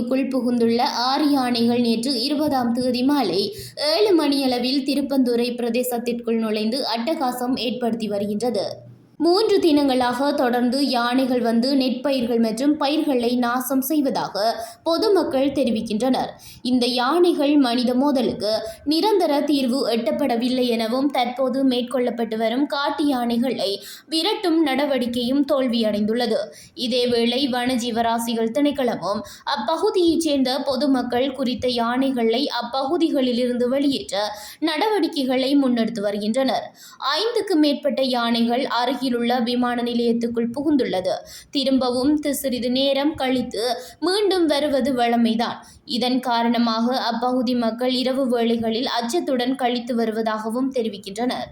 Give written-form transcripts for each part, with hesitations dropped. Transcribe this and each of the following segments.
தீவுக்குள் புகுந்துள்ள 6 யானைகள் நேற்று 20ஆம் தேதி மாலை 7 மணியளவில் திருப்பந்துறை பிரதேசத்திற்குள் நுழைந்து அட்டகாசம் ஏற்படுத்தி வருகின்றது. 3 தினங்களாக தொடர்ந்து யானைகள் வந்து நெற்பயிர்கள் மற்றும் பயிர்களை நாசம் செய்வதாக பொதுமக்கள் தெரிவிக்கின்றனர். இந்த யானைகள் மனித மோதலுக்கு நிரந்தர தீர்வு எட்டப்படவில்லை எனவும் தற்போது மேற்கொள்ளப்பட்டு வரும் காட்டு யானைகளை விரட்டும் நடவடிக்கையும் தோல்வியடைந்துள்ளது. இதேவேளை வனஜீவராசிகள் திணைக்களமும் அப்பகுதியைச் சேர்ந்த பொதுமக்கள் குறித்த யானைகளை அப்பகுதிகளிலிருந்து வெளியேற்ற நடவடிக்கைகளை முன்னெடுத்து வருகின்றனர். 5க்கும் மேற்பட்ட யானைகள் அருகிலுள்ள விமான நிலையத்துக்குள் புகுந்துள்ளது. திரும்பவும் சிறிது நேரம் கழித்து மீண்டும் வருவது வழமைதான். இதன் காரணமாக அப்பகுதி மக்கள் இரவு வேளைகளில் அச்சத்துடன் கழித்து வருவதாகவும் தெரிவிக்கின்றனர்.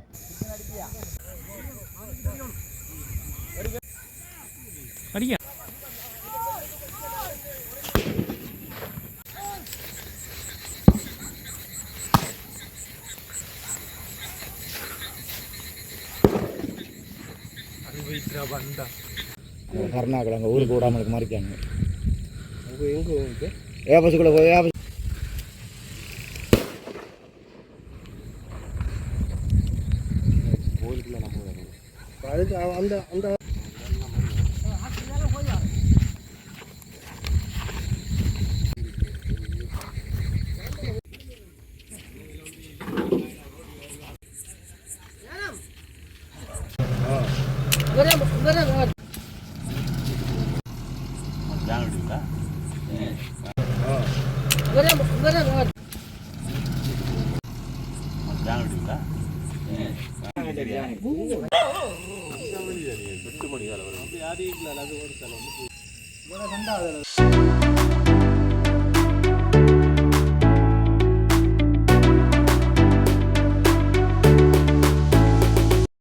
கருணாக்கள் அங்கே ஊருக்கு விடாமலுக்கு மறிக்காங்க. ஏபசுக்குள்ள போய் அந்த அந்த மணி